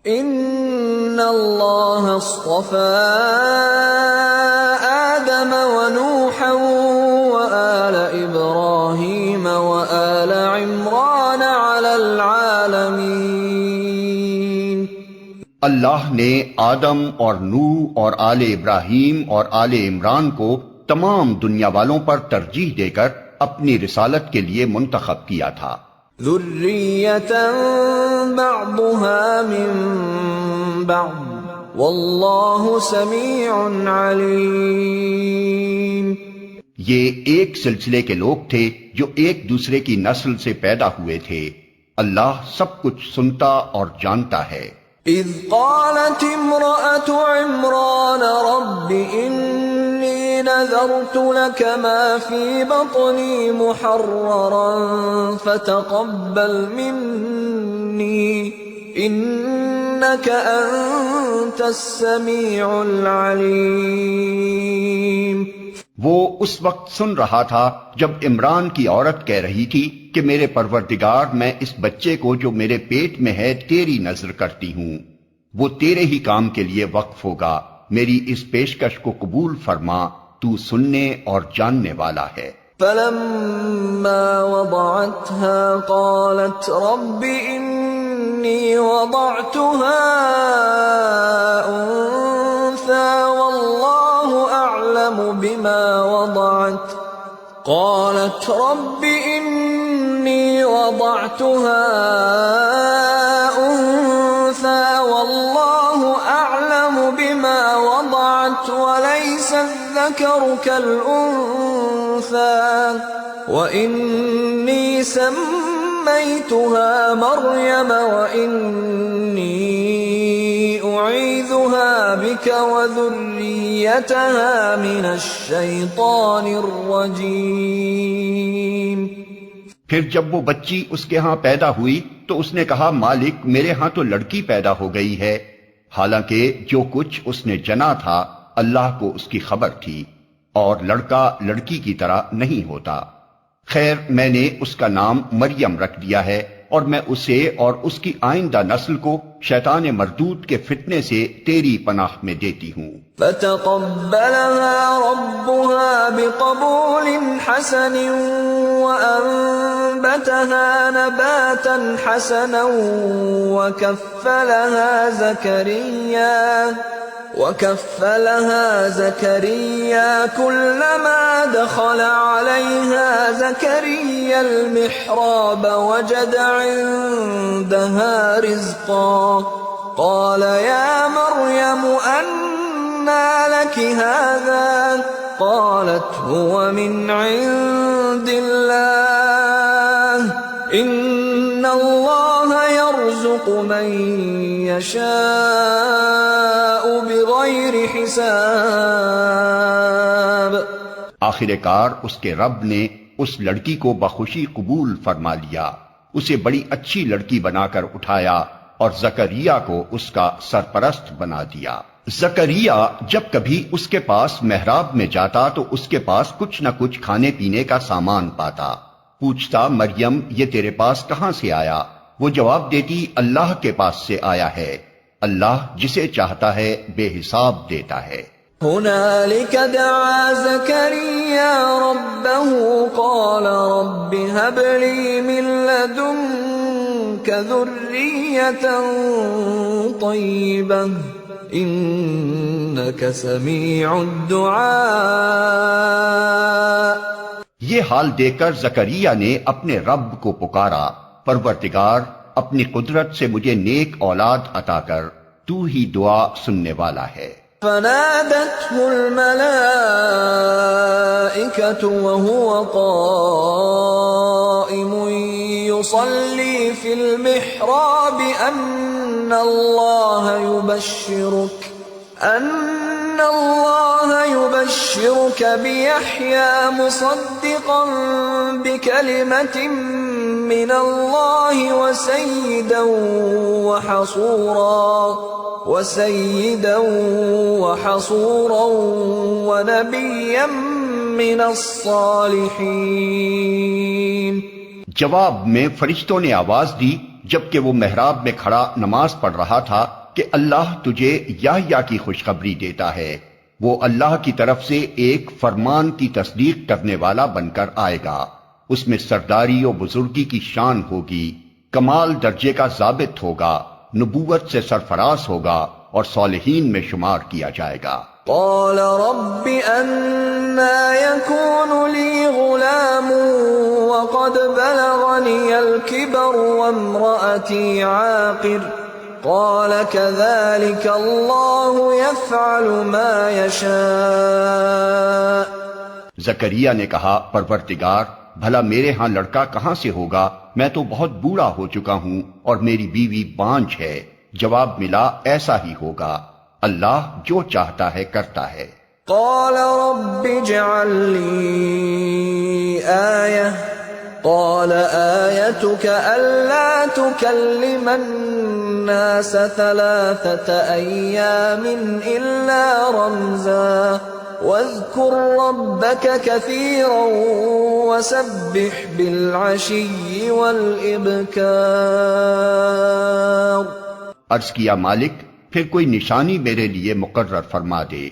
ان اللہ اصطفى آدم ونوحا وآل ابراہیم وآل عمران علی العالمین۔ اللہ نے آدم اور نوح اور آل ابراہیم اور آل عمران کو تمام دنیا والوں پر ترجیح دے کر اپنی رسالت کے لیے منتخب کیا تھا۔ ذریۃ بعضها من بعض واللہ سمیع علیم۔ یہ ایک سلسلے کے لوگ تھے جو ایک دوسرے کی نسل سے پیدا ہوئے تھے، اللہ سب کچھ سنتا اور جانتا ہے۔ اذ قالت امرأة عمران رب انی نذرت لك ما في بطني محررا فتقبل مني انك انت السميع العليم۔ وہ اس وقت سن رہا تھا جب عمران کی عورت کہہ رہی تھی کہ میرے پروردگار، میں اس بچے کو جو میرے پیٹ میں ہے تیری نذر کرتی ہوں، وہ تیرے ہی کام کے لیے وقف ہوگا، میری اس پیشکش کو قبول فرما، تو سننے اور جاننے والا ہے۔ فلما وضعتها قالت رب انی وضعتها انثى واللہ اعلم بما وضعت قالت رب انی وضعتها انثى واللہ اعلم بما وضعت وليس الذكر كالانثى وانی سمیتها مریم وانی اعیذها بك وذریتها من الشیطان الرجیم۔ پھر جب وہ بچی اس کے ہاں پیدا ہوئی تو اس نے کہا، مالک میرے ہاں تو لڑکی پیدا ہو گئی ہے، حالانکہ جو کچھ اس نے جنا تھا اللہ کو اس کی خبر تھی، اور لڑکا لڑکی کی طرح نہیں ہوتا۔ خیر میں نے اس کا نام مریم رکھ دیا ہے، اور میں اسے اور اس کی آئندہ نسل کو شیطان مردود کے فتنے سے تیری پناہ میں دیتی ہوں۔ فتقبلها ربها بقبول حسن وأنبتها نباتا حسنا وكفلها زكريا كلما دخل عليها زكريا المحراب وجد عندها رزقا قال يا مريم أنى لك هذا قالت هو من عند الله إن الله يرزق من يشاء بغیر حساب۔ آخر کار اس کے رب نے اس لڑکی کو بخوشی قبول فرما لیا، اسے بڑی اچھی لڑکی بنا کر اٹھایا اور زکریا کو اس کا سرپرست بنا دیا۔ زکریا جب کبھی اس کے پاس محراب میں جاتا تو اس کے پاس کچھ نہ کچھ کھانے پینے کا سامان پاتا، پوچھتا، مریم یہ تیرے پاس کہاں سے آیا؟ وہ جواب دیتی، اللہ کے پاس سے آیا ہے، اللہ جسے چاہتا ہے بے حساب دیتا ہے۔ هنالك دعا زكريا ربه قال رب هب لي من لدنك ذرية طيبة إنك سميع الدعاء۔ یہ حال دیکھ کر زکریا نے اپنے رب کو پکارا، پروردگار اپنی قدرت سے مجھے نیک اولاد عطا کر، تو ہی دعا سننے والا ہے۔ فنادته الملائكة وهو قائم يصلي في المحراب أن الله يبشرك بيحيى مصدقا بكلمة من الله وسيدا وحصورا ونبيا من الصالحين۔ جواب میں فرشتوں نے آواز دی، جبکہ وہ محراب میں کھڑا نماز پڑھ رہا تھا کہ اللہ تجھے یحییٰ کی خوشخبری دیتا ہے، وہ اللہ کی طرف سے ایک فرمان کی تصدیق کرنے والا بن کر آئے گا، اس میں سرداری و بزرگی کی شان ہوگی، کمال درجے کا ضابط ہوگا، نبوت سے سرفراز ہوگا اور صالحین میں شمار کیا جائے گا۔ قال رب أنا يكون لي غلام وقد بلغني الكبر وامرأتي عاقر قال كذلك الله يفعل ما يشاء۔ زکریا نے کہا پروردگار بھلا میرے ہاں لڑکا کہاں سے ہوگا، میں تو بہت بوڑھا ہو چکا ہوں اور میری بیوی بانجھ ہے۔ جواب ملا ایسا ہی ہوگا، اللہ جو چاہتا ہے کرتا ہے۔ قال رب اجعل لي آية قال آيتك ألا تكلم الناس 3 أيام إلا رمزا واذكر ربك كثيرا وسبح بالعشي والإبكار۔ عرض کیا مالک پھر کوئی نشانی میرے لیے مقرر فرما دے۔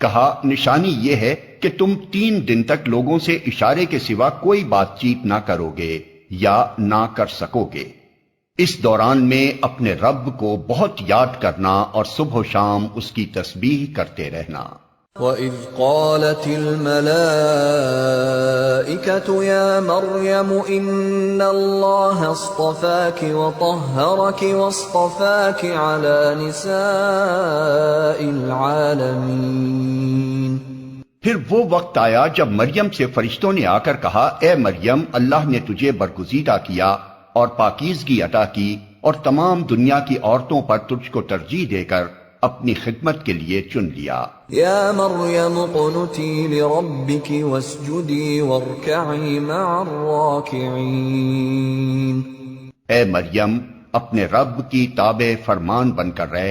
کہا نشانی یہ ہے کہ تم 3 دن تک لوگوں سے اشارے کے سوا کوئی بات چیت نہ کرو گے یا نہ کر سکو گے، اس دوران میں اپنے رب کو بہت یاد کرنا اور صبح و شام اس کی تسبیح کرتے رہنا۔ وَإِذْ قَالَتِ الْمَلَائِكَةُ يَا مَرْيَمُ إِنَّ اللَّهَ اصْطَفَاكِ وَطَهَّرَكِ وَاصْطَفَاكِ عَلَى نِسَاءِ الْعَالَمِينَ۔ پھر وہ وقت آیا جب مریم سے فرشتوں نے آ کر کہا اے مریم اللہ نے تجھے برگزیدہ کیا اور پاکیزگی عطا کی اور تمام دنیا کی عورتوں پر تجھ کو ترجیح دے کر اپنی خدمت کے لیے چن لیا۔ یا مریم اقنتی لربک واسجدی وارکعی مع الراکعین۔ اے مریم اپنے رب کی تابع فرمان بن کر رہ،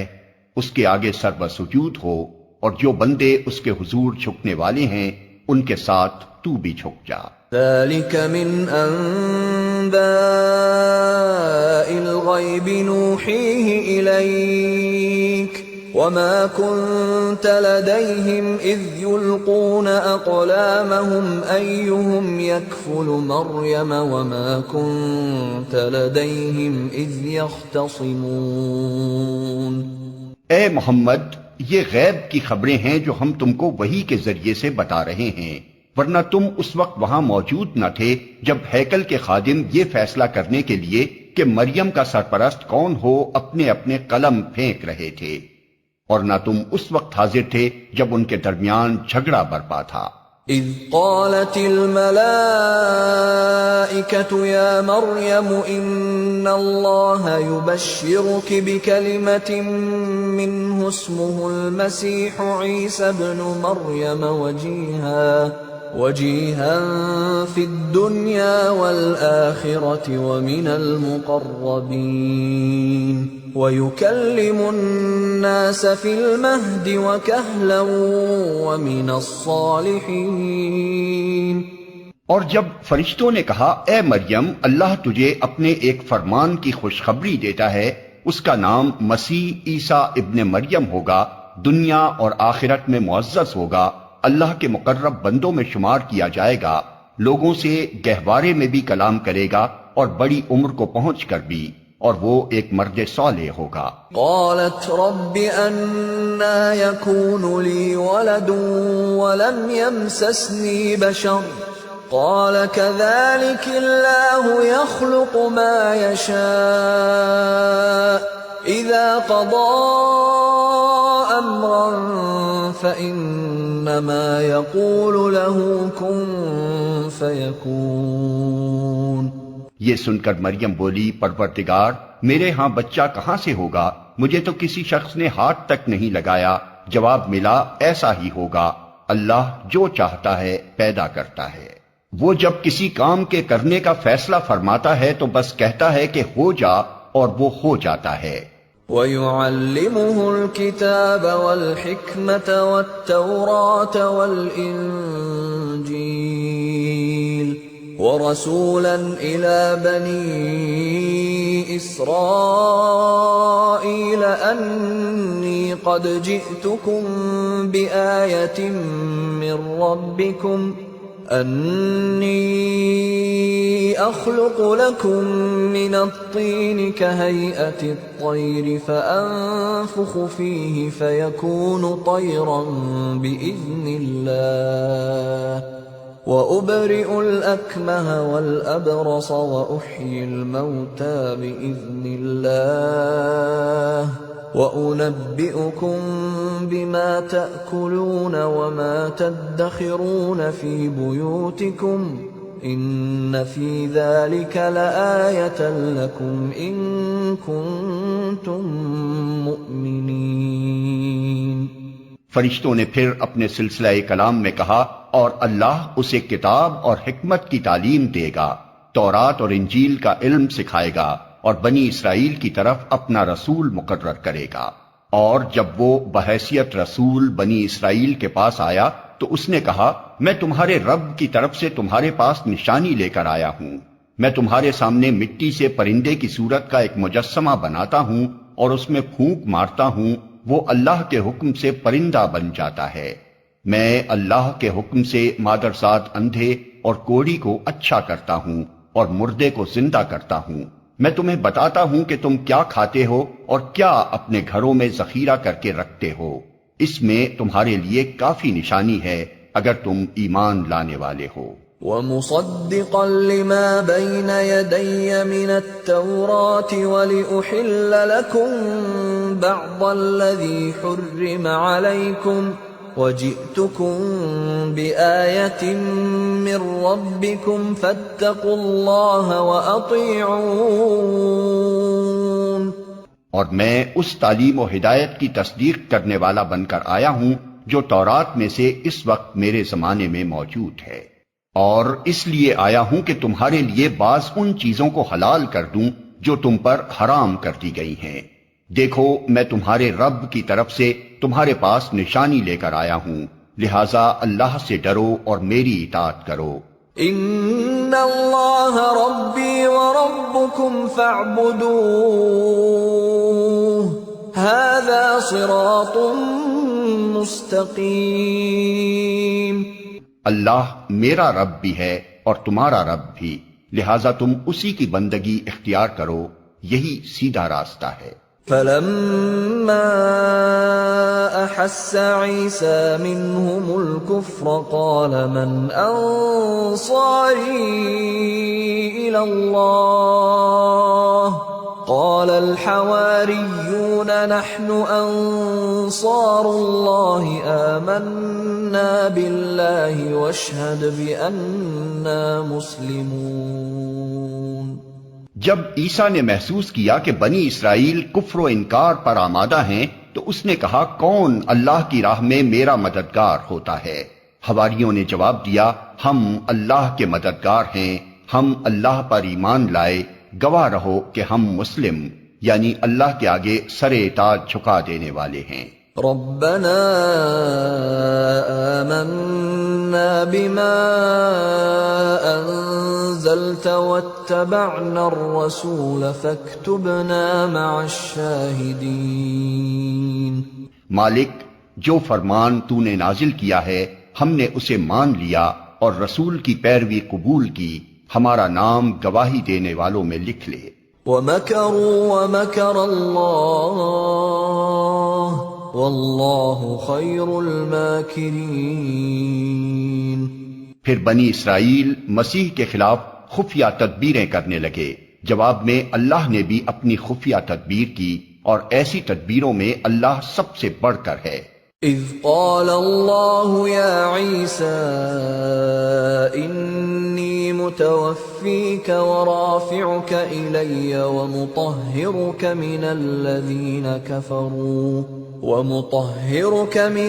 اس کے آگے سر بسجود ہو اور جو بندے اس کے حضور جھکنے والے ہیں ان کے ساتھ تو بھی جھک جا۔ ذلك من انباء الغیب نوحیہ الیک وما كنت لديهم إذ يلقون أقلامهم أيهم يكفل مريم وما كنت لديهم إذ يختصمون۔ اے محمد یہ غیب کی خبریں ہیں جو ہم تم کو وحی کے ذریعے سے بتا رہے ہیں، ورنہ تم اس وقت وہاں موجود نہ تھے جب ہیکل کے خادم یہ فیصلہ کرنے کے لیے کہ مریم کا سرپرست کون ہو اپنے اپنے قلم پھینک رہے تھے، اور نہ تم اس وقت حاضر تھے جب ان کے درمیان جھگڑا برپا تھا۔ اذ قالت الملائکۃ یا مریم ان اللہ یبشرک بکلمۃ منہ اسمہ المسیح عیسی ابن مریم وجیہا فی الدنیا والآخرۃ ومن المقربین وَيُكَلِّمُ النَّاسَ فِي الْمَهْدِ وَكَهْلًا وَمِنَ الصَّالِحِينَ۔ اور جب فرشتوں نے کہا اے مریم اللہ تجھے اپنے ایک فرمان کی خوشخبری دیتا ہے، اس کا نام مسیح عیسیٰ ابن مریم ہوگا، دنیا اور آخرت میں معزز ہوگا، اللہ کے مقرب بندوں میں شمار کیا جائے گا، لوگوں سے گہوارے میں بھی کلام کرے گا اور بڑی عمر کو پہنچ کر بھی، اور وہ ایک مرد صالح ہوگا۔ قالت رب انا يكون لي ولد ولم يمسسني بشر قال كذلك الله يخلق ما يشاء اذا قضى امرا فانما يقول له كن فيكون۔ یہ سن کر مریم بولی پروردگار میرے ہاں بچہ کہاں سے ہوگا، مجھے تو کسی شخص نے ہاتھ تک نہیں لگایا۔ جواب ملا ایسا ہی ہوگا، اللہ جو چاہتا ہے پیدا کرتا ہے۔ وہ جب کسی کام کے کرنے کا فیصلہ فرماتا ہے تو بس کہتا ہے کہ ہو جا اور وہ ہو جاتا ہے۔ وَيُعَلِّمُهُ الْكِتَابَ وَالْحِكْمَةَ وَالتَّوْرَاةَ وَالْإِنْجِيلَ ورسولا إلى بني إسرائيل أني قد جئتكم بآية من ربكم أني أخلق لكم من الطين كهيئة الطير فأنفخ فيه فيكون طيرا بإذن الله وأبرئ الأكمه والأبرص وأحيي الموتى بإذن الله وأنبئكم بما تأكلون وما تدخرون في بيوتكم إن في ذلك لآية لكم إن كنتم مؤمنين۔ فرشتوں نے پھر اپنے سلسلہ کلام میں کہا اور اللہ اسے کتاب اور حکمت کی تعلیم دے گا، تورات اور انجیل کا علم سکھائے گا اور بنی اسرائیل کی طرف اپنا رسول مقرر کرے گا۔ اور جب وہ بحیثیت رسول بنی اسرائیل کے پاس آیا تو اس نے کہا، میں تمہارے رب کی طرف سے تمہارے پاس نشانی لے کر آیا ہوں۔ میں تمہارے سامنے مٹی سے پرندے کی صورت کا ایک مجسمہ بناتا ہوں اور اس میں پھونک مارتا ہوں، وہ اللہ کے حکم سے پرندہ بن جاتا ہے۔ میں اللہ کے حکم سے مادرزاد اندھے اور کوڑی کو اچھا کرتا ہوں اور مردے کو زندہ کرتا ہوں۔ میں تمہیں بتاتا ہوں کہ تم کیا کھاتے ہو اور کیا اپنے گھروں میں ذخیرہ کر کے رکھتے ہو، اس میں تمہارے لیے کافی نشانی ہے اگر تم ایمان لانے والے ہو۔ وَمُصَدِّقًا لِمَا بَيْنَ يَدَيَّ مِنَ التَّوْرَاةِ وَلِأُحِلَّ لَكُم بَعْضَ الَّذِي حُرِّمَ عَلَيْكُمْ وَجِئْتُكُم بِآيَةٍ مِّن رَّبِّكُمْ فَاتَّقُوا اللَّهَ وَأَطِيعُونِ۔ اور میں اس تعلیم و ہدایت کی تصدیق کرنے والا بن کر آیا ہوں جو تورات میں سے اس وقت میرے زمانے میں موجود ہے، اور اس لیے آیا ہوں کہ تمہارے لیے بعض ان چیزوں کو حلال کر دوں جو تم پر حرام کر دی گئی ہیں۔ دیکھو، میں تمہارے رب کی طرف سے تمہارے پاس نشانی لے کر آیا ہوں، لہذا اللہ سے ڈرو اور میری اطاعت کرو۔ ان اللہ ربی وربکم فاعبدوہ ھذا صراط مستقیم۔ اللہ میرا رب بھی ہے اور تمہارا رب بھی، لہذا تم اسی کی بندگی اختیار کرو، یہی سیدھا راستہ ہے۔ فلما احس عیسی منهم الكفر قال من انصاری الى اللہ قال الحواریون نحن انصار اللہ آمنا باللہ واشہد بأننا مسلمون۔ جب عیسیٰ نے محسوس کیا کہ بنی اسرائیل کفر و انکار پر آمادہ ہیں تو اس نے کہا، کون اللہ کی راہ میں میرا مددگار ہوتا ہے؟ حواریوں نے جواب دیا، ہم اللہ کے مددگار ہیں، ہم اللہ پر ایمان لائے، گواہ رہو کہ ہم مسلم، یعنی اللہ کے آگے سر اطاعت جھکا دینے والے ہیں۔ ربنا آمنا بما انزلت واتبعنا الرسول فاكتبنا مع الشاہدین۔ مالک، جو فرمان تو نے نازل کیا ہے ہم نے اسے مان لیا اور رسول کی پیروی قبول کی، ہمارا نام گواہی دینے والوں میں لکھ لے۔ وَمَكَرُوا وَمَكَرَ اللَّهُ وَاللَّهُ خَيْرُ الْمَاكِرِينَ۔ پھر بنی اسرائیل مسیح کے خلاف خفیہ تدبیریں کرنے لگے، جواب میں اللہ نے بھی اپنی خفیہ تدبیر کی، اور ایسی تدبیروں میں اللہ سب سے بڑھ کر ہے۔ اذ قال اللہ یا عیسیٰ انی متوفیک ورافعک الی ومطہرک من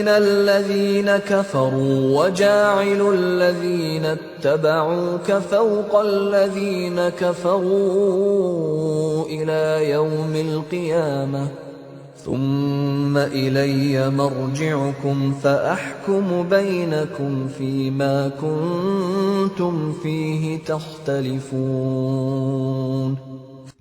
الذین کفروا وجاعل الذین اتبعوک فوق الذین کفروا الی یوم القیامہ ثم إلي مرجعكم فأحكم بينكم فيما كنتم فيه تختلفون۔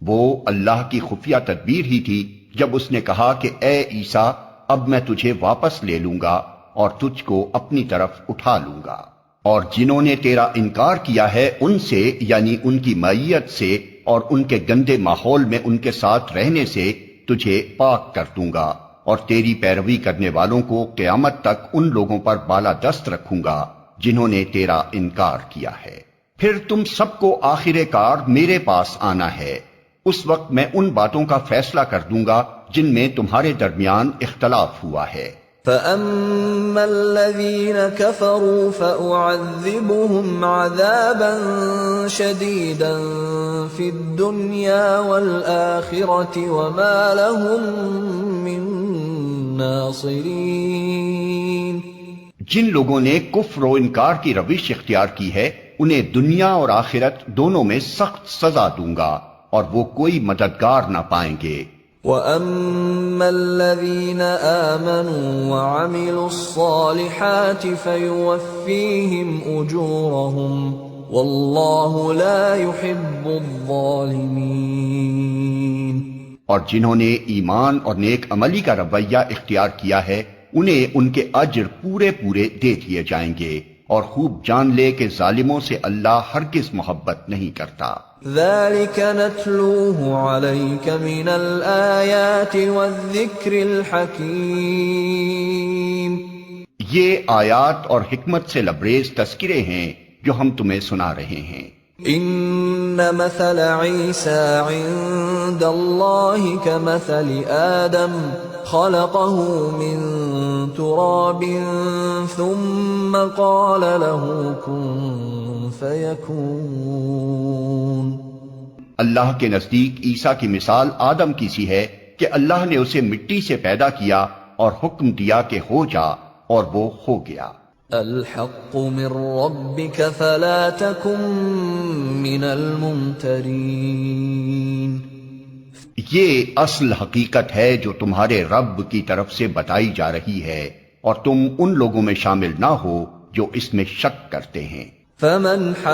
وہ اللہ کی خفیہ تدبیر ہی تھی جب اس نے کہا کہ اے عیسیٰ، اب میں تجھے واپس لے لوں گا اور تجھ کو اپنی طرف اٹھا لوں گا، اور جنہوں نے تیرا انکار کیا ہے ان سے، یعنی ان کی معیت سے اور ان کے گندے ماحول میں ان کے ساتھ رہنے سے تجھے پاک کر دوں گا، اور تیری پیروی کرنے والوں کو قیامت تک ان لوگوں پر بالا دست رکھوں گا جنہوں نے تیرا انکار کیا ہے۔ پھر تم سب کو آخر کار میرے پاس آنا ہے، اس وقت میں ان باتوں کا فیصلہ کر دوں گا جن میں تمہارے درمیان اختلاف ہوا ہے۔ فَأَمَّا الَّذِينَ كَفَرُوا فَأُعَذِّبُهُمْ عَذَابًا شَدِيدًا فِي الدُّنْيَا وَالْآخِرَةِ وَمَا لَهُم مِّن نَّاصِرِينَ۔ جن لوگوں نے کفر و انکار کی روش اختیار کی ہے انہیں دنیا اور آخرت دونوں میں سخت سزا دوں گا اور وہ کوئی مددگار نہ پائیں گے۔ وَأَمَّا الَّذِينَ آمَنُوا وَعَمِلُوا الصَّالِحَاتِ فَيُوَفِّيهِمْ أُجُورَهُمْ وَاللَّهُ لَا يُحِبُّ الظَّالِمِينَ۔ اور جنہوں نے ایمان اور نیک عملی کا رویہ اختیار کیا ہے انہیں ان کے اجر پورے پورے دے دیے جائیں گے، اور خوب جان لے کہ ظالموں سے اللہ ہرگز محبت نہیں کرتا۔ ذَلِكَ نَتْلُوهُ عَلَيْكَ مِنَ الْآيَاتِ وَالذِّكْرِ الْحَكِيمِ۔ یہ آیات اور حکمت سے لبریز تذکرے ہیں جو ہم تمہیں سنا رہے ہیں۔ إِنَّ مَثَلَ عِيسَى عِندَ اللَّهِ كَمَثَلِ آدَمَ خَلَقَهُ مِن تُرَابٍ ثُمَّ قَالَ لَهُ كُن فَيَكُونُ۔ اللہ کے نزدیک عیسیٰ کی مثال آدم کی سی ہے کہ اللہ نے اسے مٹی سے پیدا کیا اور حکم دیا کہ ہو جا، اور وہ ہو گیا۔ الحق من ربك فلا تكن من الممترین۔ یہ اصل حقیقت ہے جو تمہارے رب کی طرف سے بتائی جا رہی ہے، اور تم ان لوگوں میں شامل نہ ہو جو اس میں شک کرتے ہیں۔ فمن حاجك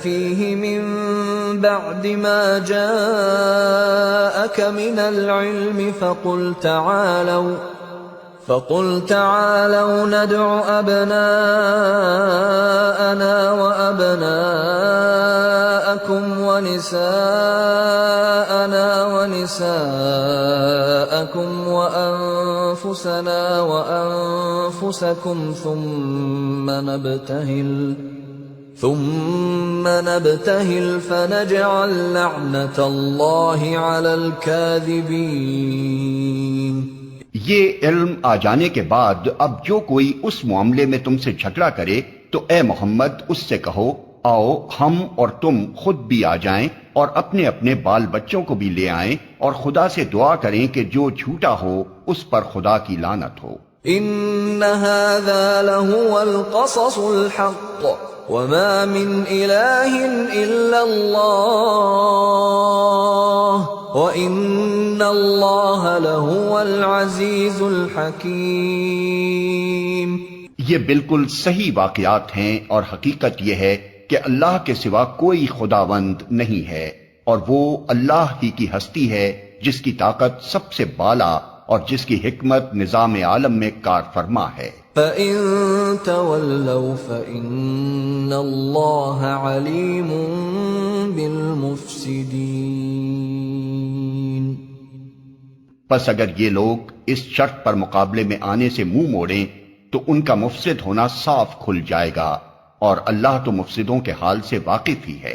فيه من بعد ما جاءك من العلم فقل تعالوا ندع أبناءنا وأبناءكم ونساءنا ونساءكم وأنفسنا وأنفسكم ثم نبتهل فنجعل لعنة الله على الكاذبين۔ یہ علم آ جانے کے بعد اب جو کوئی اس معاملے میں تم سے جھگڑا کرے تو اے محمد اس سے کہو، آؤ ہم اور تم خود بھی آ جائیں اور اپنے اپنے بال بچوں کو بھی لے آئیں، اور خدا سے دعا کریں کہ جو جھوٹا ہو اس پر خدا کی لعنت ہو۔ ان هذا لهو القصص الحق وما من اله الا الله وان الله لهو العزيز الحكيم۔ یہ بالکل صحیح واقعات ہیں، اور حقیقت یہ ہے کہ اللہ کے سوا کوئی خداوند نہیں ہے، اور وہ اللہ ہی کی ہستی ہے جس کی طاقت سب سے بالا اور جس کی حکمت نظام عالم میں کار فرما ہے۔ فَإِن تَوَلَّوْا فَإِنَّ اللَّهَ عَلِيمٌ بِالْمُفْسِدِينَ۔ پس اگر یہ لوگ اس شرط پر مقابلے میں آنے سے منہ موڑیں تو ان کا مفسد ہونا صاف کھل جائے گا، اور اللہ تو مفسدوں کے حال سے واقف ہی ہے۔